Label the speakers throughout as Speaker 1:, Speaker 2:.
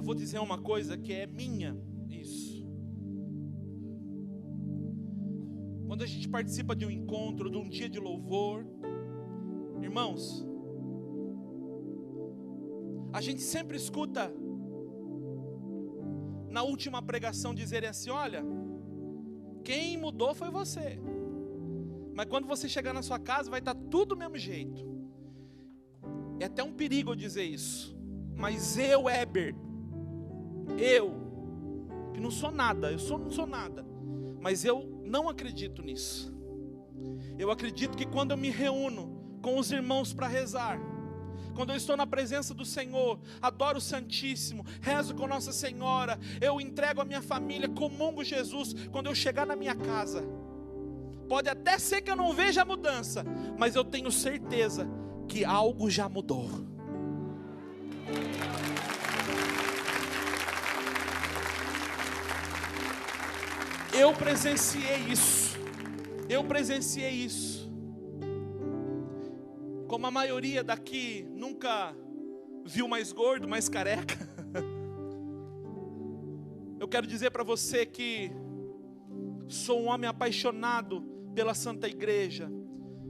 Speaker 1: vou dizer uma coisa que é minha, isso. Quando a gente participa de um encontro, de um dia de louvor, irmãos, a gente sempre escuta na última pregação dizerem assim: olha, quem mudou foi você. Mas quando você chegar na sua casa vai estar tudo do mesmo jeito. É até um perigo eu dizer isso. Mas eu, Heber, que não sou nada, não sou nada, mas eu não acredito nisso. Eu acredito que quando eu me reúno com os irmãos para rezar, quando eu estou na presença do Senhor, adoro o Santíssimo, rezo com Nossa Senhora, eu entrego a minha família, comungo Jesus, quando eu chegar na minha casa, pode até ser que eu não veja a mudança, mas eu tenho certeza que algo já mudou. Eu presenciei isso. Como a maioria daqui nunca viu mais gordo, mais careca, eu quero dizer para você que sou um homem apaixonado pela Santa Igreja,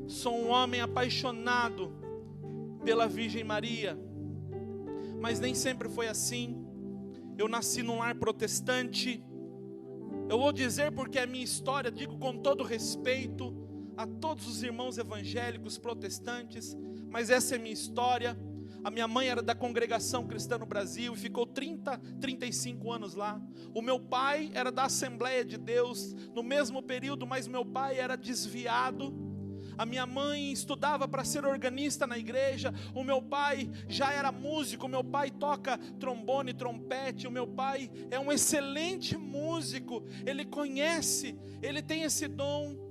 Speaker 1: sou um homem apaixonado pela Virgem Maria, mas nem sempre foi assim. Eu nasci num lar protestante. Eu vou dizer porque é minha história, digo com todo respeito a todos os irmãos evangélicos, protestantes, mas essa é minha história. A minha mãe era da Congregação Cristã no Brasil e ficou 35 anos lá. O meu pai era da Assembleia de Deus no mesmo período, mas meu pai era desviado. A minha mãe estudava para ser organista na igreja. O meu pai já era músico. O meu pai toca trombone, trompete. O meu pai é um excelente músico. Ele conhece, ele tem esse dom.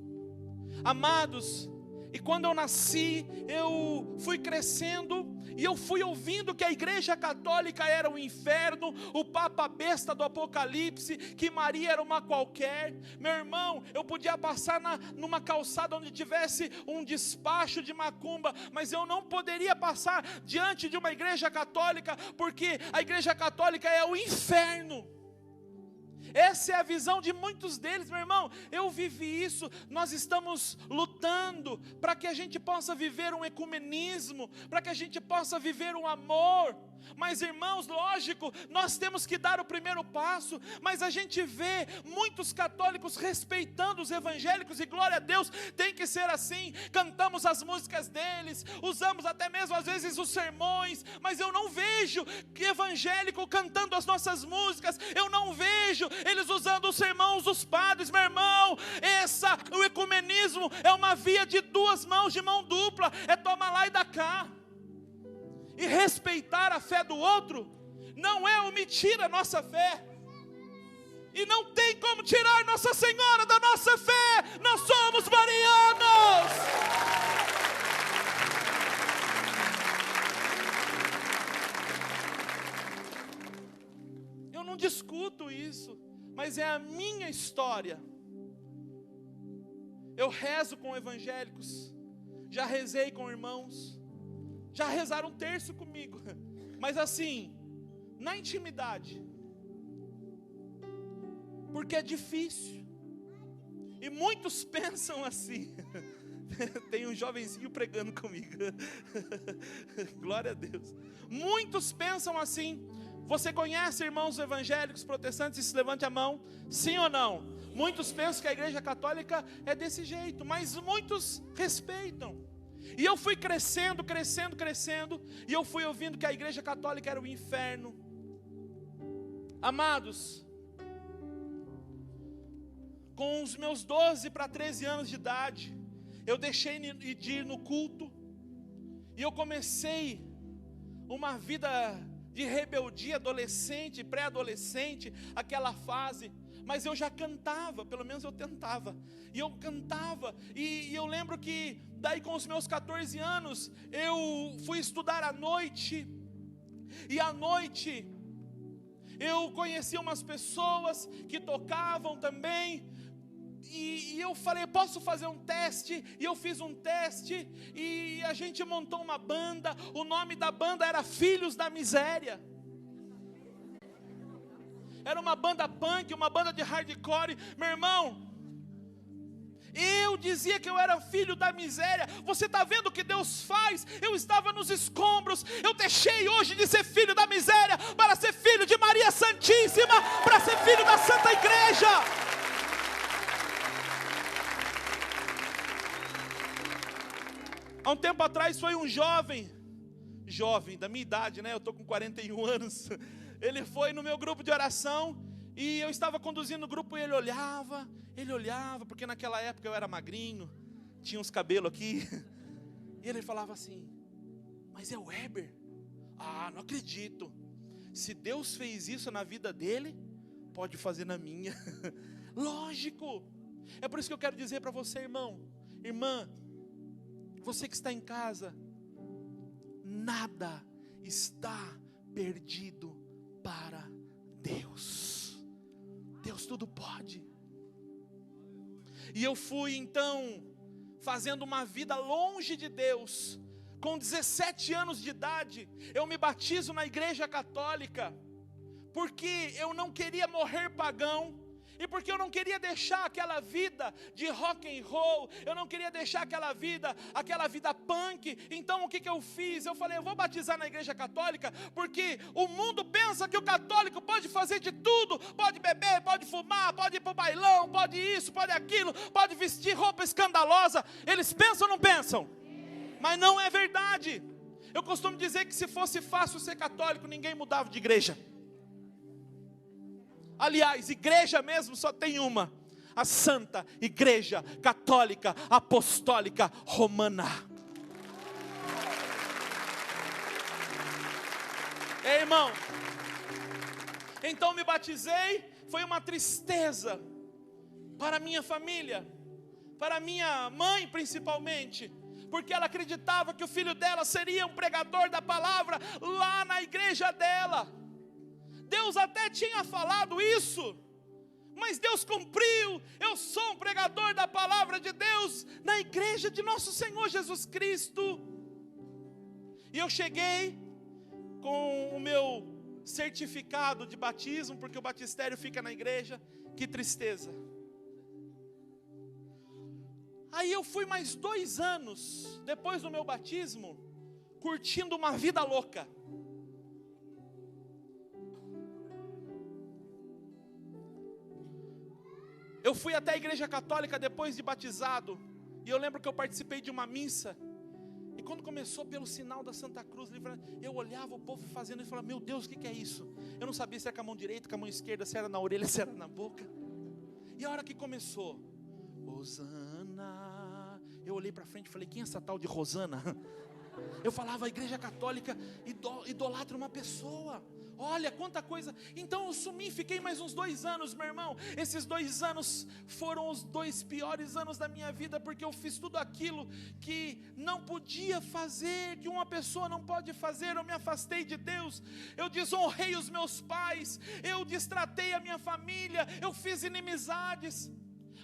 Speaker 1: Amados, e quando eu nasci, eu fui crescendo e eu fui ouvindo que a Igreja Católica era o inferno, o Papa besta do Apocalipse, que Maria era uma qualquer. Meu irmão, eu podia passar numa calçada onde tivesse um despacho de macumba, mas eu não poderia passar diante de uma Igreja Católica, porque a Igreja Católica é o inferno. Essa é a visão de muitos deles, meu irmão. Eu vivi isso. Nós estamos lutando para que a gente possa viver um ecumenismo, para que a gente possa viver um amor. Mas, irmãos, lógico, nós temos que dar o primeiro passo. Mas a gente vê muitos católicos respeitando os evangélicos, e glória a Deus, tem que ser assim. Cantamos as músicas deles, usamos até mesmo às vezes os sermões, mas eu não vejo evangélico cantando as nossas músicas. Eu não vejo eles usando os sermões dos padres. Meu irmão, o ecumenismo é uma via de duas mãos, de mão dupla. É tomar lá e dar cá. E respeitar a fé do outro não é omitir a nossa fé. E não tem como tirar Nossa Senhora da nossa fé. Nós somos marianos. Eu não discuto isso, mas é a minha história. Eu rezo com evangélicos, já rezei com irmãos, já rezaram um terço comigo, mas assim, na intimidade, porque é difícil, e muitos pensam assim. Tem um jovenzinho pregando comigo, glória a Deus. Muitos pensam assim. Você conhece irmãos evangélicos, protestantes? Se levante a mão, sim ou não? Muitos pensam que a Igreja Católica é desse jeito, mas muitos respeitam. E eu fui crescendo, e eu fui ouvindo que a Igreja Católica era o inferno. Amados, com os meus 12 para 13 anos de idade, eu deixei de ir no culto, e eu comecei uma vida de rebeldia adolescente, pré-adolescente, aquela fase. Mas eu já cantava, pelo menos eu tentava. E eu cantava, e eu lembro que daí com os meus 14 anos, eu fui estudar à noite. E à noite, eu conheci umas pessoas que tocavam também. E eu falei, posso fazer um teste? E eu fiz um teste, e a gente montou uma banda. O nome da banda era Filhos da Miséria. era uma banda punk, uma banda de hardcore. Meu irmão, eu dizia que eu era filho da miséria. Você está vendo o que Deus faz? Eu estava nos escombros. Eu deixei hoje de ser filho da miséria para ser filho de Maria Santíssima, para ser filho da Santa Igreja. Há um tempo atrás foi um jovem da minha idade, né? Eu estou com 41 anos. Ele foi no meu grupo de oração e eu estava conduzindo o grupo e ele olhava, porque naquela época eu era magrinho, tinha uns cabelos aqui. E ele falava assim: mas é o Weber? Ah, não acredito. Se Deus fez isso na vida dele, pode fazer na minha. Lógico. É por isso que eu quero dizer para você, irmão, irmã, você que está em casa, nada está perdido para Deus. Deus tudo pode. E eu fui então fazendo uma vida longe de Deus. Com 17 anos de idade, eu me batizo na igreja católica, porque eu não queria morrer pagão. E porque eu não queria deixar aquela vida de rock and roll, eu não queria deixar aquela vida punk. Então o que eu fiz? Eu falei, eu vou batizar na igreja católica, porque o mundo pensa que o católico pode fazer de tudo, pode beber, pode fumar, pode ir para o bailão, pode isso, pode aquilo, pode vestir roupa escandalosa. Eles pensam ou não pensam? Mas não é verdade. Eu costumo dizer que se fosse fácil ser católico, ninguém mudava de igreja. Aliás, igreja mesmo só tem uma: a Santa Igreja Católica Apostólica Romana. Ei, irmão, então me batizei. Foi uma tristeza para minha família, para minha mãe principalmente, porque ela acreditava que o filho dela seria um pregador da palavra lá na igreja dela. Deus até tinha falado isso, mas Deus cumpriu. Eu sou um pregador da palavra de Deus na igreja de nosso Senhor Jesus Cristo. E eu cheguei com o meu certificado de batismo, porque o batistério fica na igreja. Que tristeza. Aí eu fui mais 2 anos depois do meu batismo, curtindo uma vida louca. Eu fui até a igreja católica depois de batizado, e eu lembro que eu participei de uma missa, e quando começou pelo sinal da Santa Cruz, eu olhava o povo fazendo e falava, meu Deus, o que é isso? Eu não sabia se era com a mão direita, com a mão esquerda, se era na orelha, se era na boca. E a hora que começou, Hosana, eu olhei para frente e falei, quem é essa tal de Rosana? Eu falava, a igreja católica idolatra uma pessoa. Olha quanta coisa. Então eu sumi, fiquei mais uns 2 anos, meu irmão. Esses 2 anos foram os 2 piores anos da minha vida, porque eu fiz tudo aquilo que não podia fazer, que uma pessoa não pode fazer. Eu me afastei de Deus, eu desonrei os meus pais, eu destratei a minha família, eu fiz inimizades.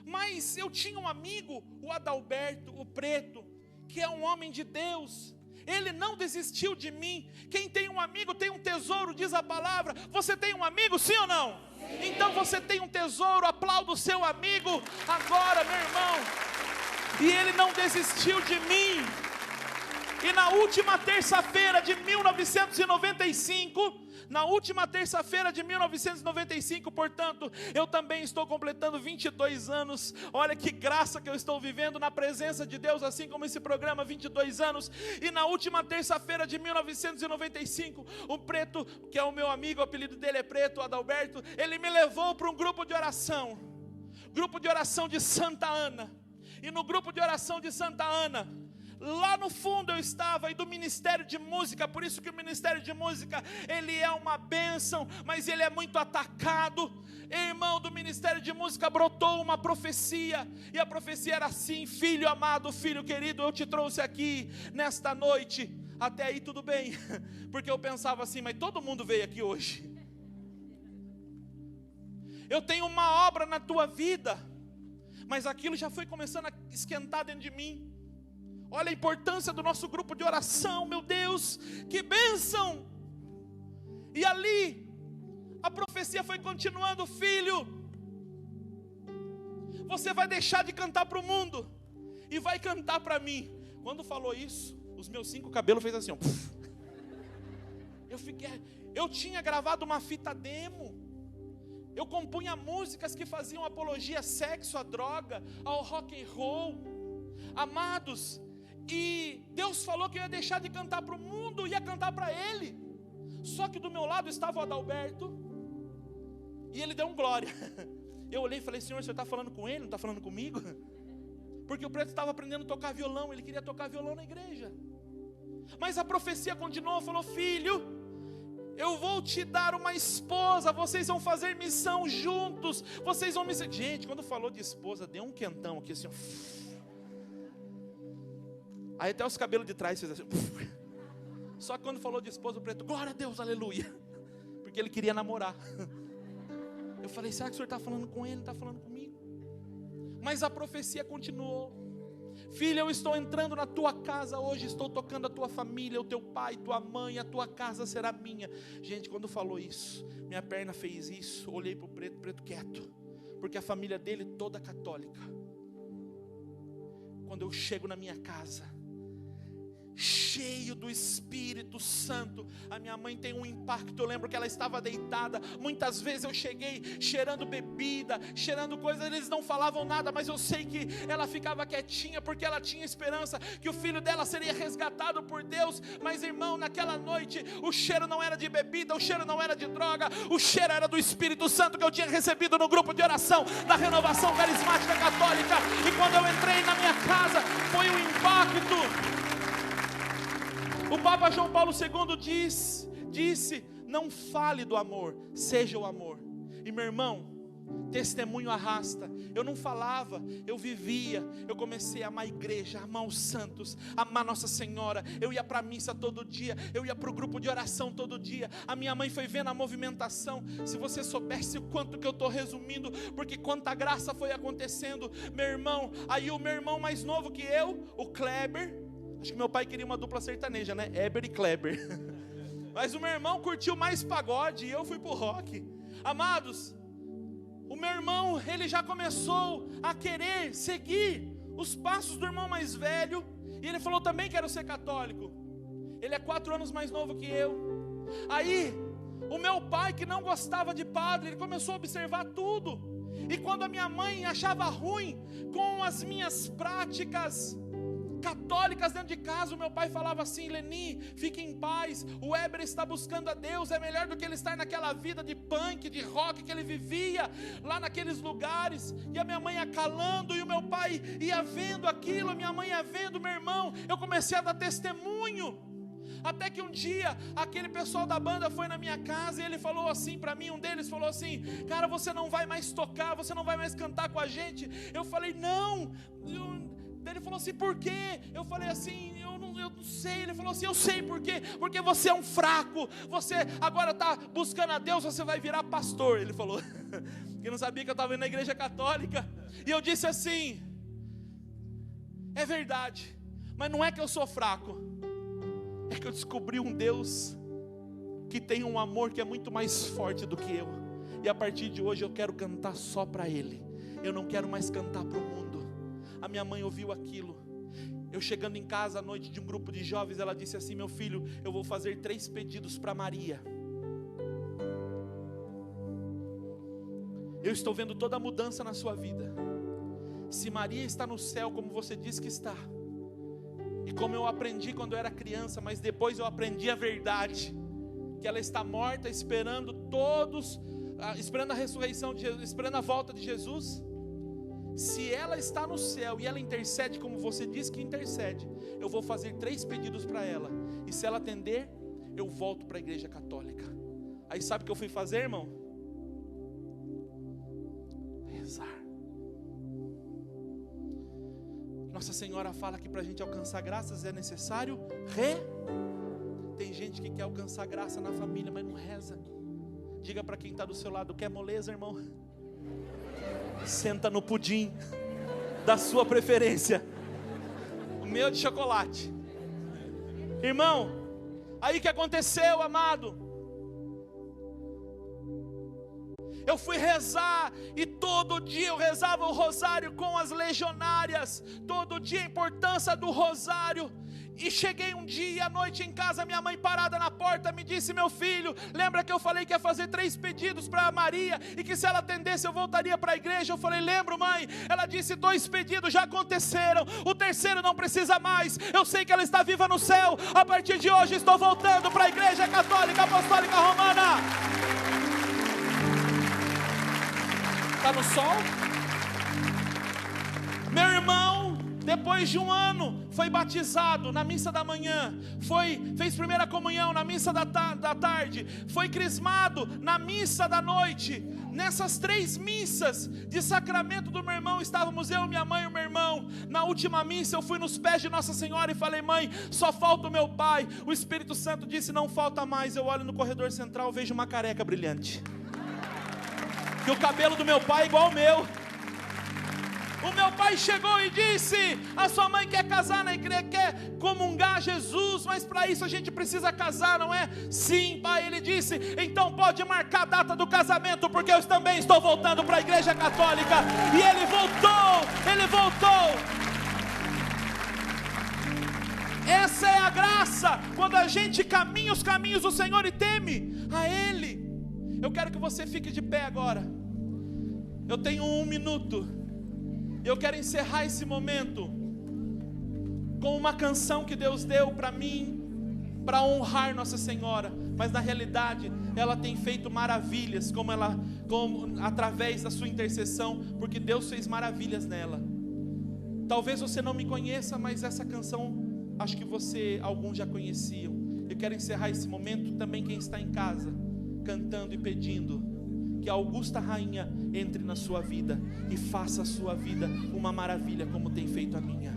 Speaker 1: Mas eu tinha um amigo, o Adalberto, o Preto, que é um homem de Deus. Ele não desistiu de mim. Quem tem um amigo tem um tesouro, diz a palavra. Você tem um amigo, sim ou não? Sim. Então você tem um tesouro, aplauda o seu amigo agora, meu irmão. E ele não desistiu de mim. E na última terça-feira de 1995, portanto, eu também estou completando 22 anos. Olha que graça que eu estou vivendo na presença de Deus, assim como esse programa, 22 anos. E na última terça-feira de 1995, o Preto, que é o meu amigo, o apelido dele é Preto, o Adalberto, ele me levou para um grupo de oração de Santa Ana. E no grupo de oração de Santa Ana, lá no fundo eu estava, e do ministério de música. Por isso que o ministério de música, ele é uma bênção, mas ele é muito atacado. Irmão, do ministério de música brotou uma profecia, e a profecia era assim: filho amado, filho querido, eu te trouxe aqui nesta noite. Até aí tudo bem, porque eu pensava assim, mas todo mundo veio aqui hoje. Eu tenho uma obra na tua vida. Mas aquilo já foi começando a esquentar dentro de mim. Olha a importância do nosso grupo de oração, meu Deus, que bênção! E ali, a A profecia foi continuando: filho, você vai deixar de cantar para o mundo e vai cantar para mim. Quando falou isso, os meus 5 cabelos fez assim, ó. Eu tinha gravado uma fita demo. Eu compunha músicas que faziam apologia a sexo, a droga, ao rock and roll. Amados, e Deus falou que eu ia deixar de cantar para o mundo, ia cantar para Ele. Só que do meu lado estava o Adalberto, e ele deu um glória. Eu olhei e falei: Senhor, o Senhor está falando com ele, não está falando comigo? Porque o preto estava aprendendo a tocar violão, ele queria tocar violão na igreja. Mas a profecia continuou, falou: filho, eu vou te dar uma esposa, vocês vão fazer missão juntos, vocês vão me... Gente, quando falou de esposa, deu um quentão aqui assim, aí até os cabelos de trás fez assim. Só que quando falou de esposa, o preto: glória a Deus, aleluia, porque ele queria namorar. Eu falei: será que o Senhor está falando com ele, não está falando comigo? Mas a profecia continuou: filha, eu estou entrando na tua casa hoje, estou tocando a tua família, o teu pai, tua mãe, a tua casa será minha. Gente, quando falou isso, minha perna fez isso, olhei para o preto quieto, porque a família dele toda católica. Quando eu chego na minha casa, cheio do Espírito Santo, a minha mãe tem um impacto. Eu lembro que ela estava deitada. Muitas vezes eu cheguei cheirando bebida, cheirando coisas, eles não falavam nada, mas eu sei que ela ficava quietinha, porque ela tinha esperança que o filho dela seria resgatado por Deus. Mas irmão, naquela noite, o cheiro não era de bebida, o cheiro não era de droga, o cheiro era do Espírito Santo que eu tinha recebido no grupo de oração da Renovação Carismática Católica. E quando eu entrei na minha casa, foi um impacto. O Papa João Paulo II disse: não fale do amor, seja o amor. E meu irmão, testemunho arrasta. Eu não falava, eu vivia. Eu comecei a amar a igreja, a amar os santos, a amar Nossa Senhora. Eu ia para a missa todo dia, eu ia para o grupo de oração todo dia. A minha mãe foi vendo a movimentação. Se você soubesse o quanto que eu estou resumindo, porque quanta graça foi acontecendo, meu irmão. Aí o meu irmão mais novo que eu, o Kleber, acho que meu pai queria uma dupla sertaneja, né? Eber e Kleber. Mas o meu irmão curtiu mais pagode e eu fui pro rock. Amados, o meu irmão, ele já começou a querer seguir os passos do irmão mais velho. E ele falou também: quero ser católico. Ele é 4 anos mais novo que eu. Aí, o meu pai, que não gostava de padre, ele começou a observar tudo. E quando a minha mãe achava ruim com as minhas práticas católicas dentro de casa, o meu pai falava assim: Leni, fique em paz, o Heber está buscando a Deus, é melhor do que ele estar naquela vida de punk, de rock que ele vivia lá naqueles lugares. E a minha mãe ia calando, e o meu pai ia vendo aquilo, a minha mãe ia vendo. Meu irmão, eu comecei a dar testemunho, até que um dia, aquele pessoal da banda foi na minha casa, e ele falou assim para mim, um deles falou assim: cara, você não vai mais tocar, você não vai mais cantar com a gente. Eu falei: não. Ele falou assim: por quê? Eu falei assim: eu não sei. Ele falou assim: eu sei por quê. Porque você é um fraco, você agora está buscando a Deus, você vai virar pastor. Ele falou, que não sabia que eu estava indo na igreja católica. E eu disse assim: é verdade, mas não é que eu sou fraco, é que eu descobri um Deus que tem um amor que é muito mais forte do que eu. E a partir de hoje eu quero cantar só para Ele, eu não quero mais cantar para o mundo. A minha mãe ouviu aquilo. Eu chegando em casa à noite de um grupo de jovens, ela disse assim: meu filho, eu vou fazer 3 pedidos para Maria. Eu estou vendo toda a mudança na sua vida. Se Maria está no céu como você diz que está, e como eu aprendi quando eu era criança, mas depois eu aprendi a verdade, que ela está morta, esperando esperando a ressurreição de Jesus, esperando a volta de Jesus. Se ela está no céu e ela intercede como você diz que intercede, eu vou fazer 3 pedidos para ela. E se ela atender, eu volto para a igreja católica. Aí sabe o que eu fui fazer, irmão? Rezar. Nossa Senhora fala que para a gente alcançar graças é necessário Tem gente que quer alcançar graça na família, mas não reza. Diga para quem está do seu lado: quer moleza, irmão? Senta no pudim da sua preferência. O meu é de chocolate. Irmão, aí que aconteceu, amado? Eu fui rezar e todo dia eu rezava o rosário com as legionárias, todo dia a importância do rosário. E cheguei um dia à noite em casa, minha mãe parada na porta me disse: meu filho, lembra que eu falei que ia fazer 3 pedidos para Maria e que se ela atendesse eu voltaria para a igreja? Eu falei: lembro, mãe. Ela disse: 2 pedidos já aconteceram, o terceiro não precisa mais, eu sei que ela está viva no céu, a partir de hoje estou voltando para a igreja católica apostólica romana. Está no sol? Meu irmão, depois de 1 ano, foi batizado na missa da manhã, fez primeira comunhão na missa da tarde, foi crismado na missa da noite. Nessas 3 missas de sacramento do meu irmão, estávamos eu, minha mãe e o meu irmão. Na última missa eu fui nos pés de Nossa Senhora e falei: mãe, só falta o meu pai. O Espírito Santo disse: não falta mais. Eu olho no corredor central, vejo uma careca brilhante, que o cabelo do meu pai é igual ao meu. O meu pai chegou e disse: a sua mãe quer casar na igreja, quer comungar Jesus, mas para isso a gente precisa casar, não é? Sim, pai. Ele disse: então pode marcar a data do casamento, porque eu também estou voltando para a igreja católica. E ele voltou. Essa é a graça, quando a gente caminha os caminhos do Senhor e teme a Ele. Eu quero que você fique de pé agora. Eu tenho 1 minuto. Eu quero encerrar esse momento com uma canção que Deus deu para mim, para honrar Nossa Senhora. Mas na realidade ela tem feito maravilhas, como através da sua intercessão, porque Deus fez maravilhas nela. Talvez você não me conheça, mas essa canção acho que alguns já conheciam. Eu quero encerrar esse momento também, quem está em casa, cantando e pedindo que a Augusta Rainha entre na sua vida e faça a sua vida uma maravilha, como tem feito a minha.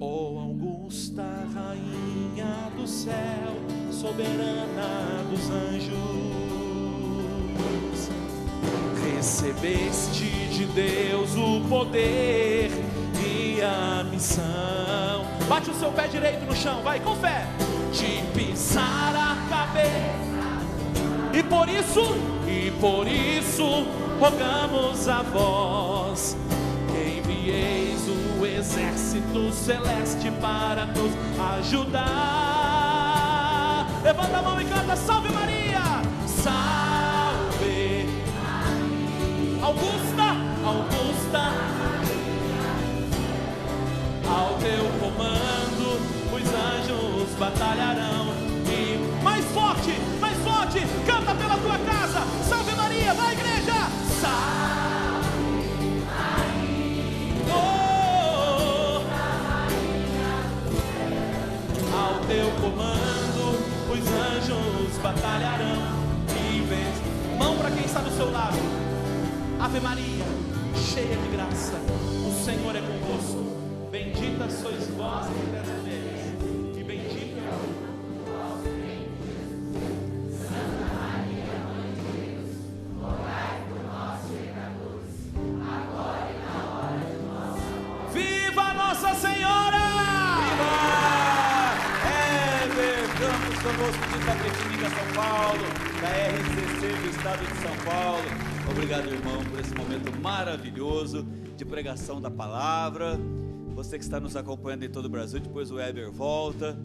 Speaker 1: Ó Augusta Rainha do céu, soberana dos anjos, recebeste de Deus o poder e a missão. Bate o seu pé direito no chão, vai com fé. De pisar a cabeça. E por isso rogamos a vós que envieis o exército celeste para nos ajudar. Levanta a mão e canta: salve Maria, salve Augusta, ao teu comando os anjos batalharão. E mais forte, canta pela tua casa: salve Maria, vai igreja, salve Maria, ao teu comando os anjos batalharão e vence. Mão para quem está do seu lado. Ave Maria, cheia de graça, o Senhor é convosco, bendita sois vós entre as mulheres, e bendito é o Nossa Senhora! Viva! Conosco de Itapetininga, São Paulo, da RCC do Estado de São Paulo. Obrigado, irmão, por esse momento maravilhoso de pregação da palavra. Você que está nos acompanhando em todo o Brasil, depois o Weber volta.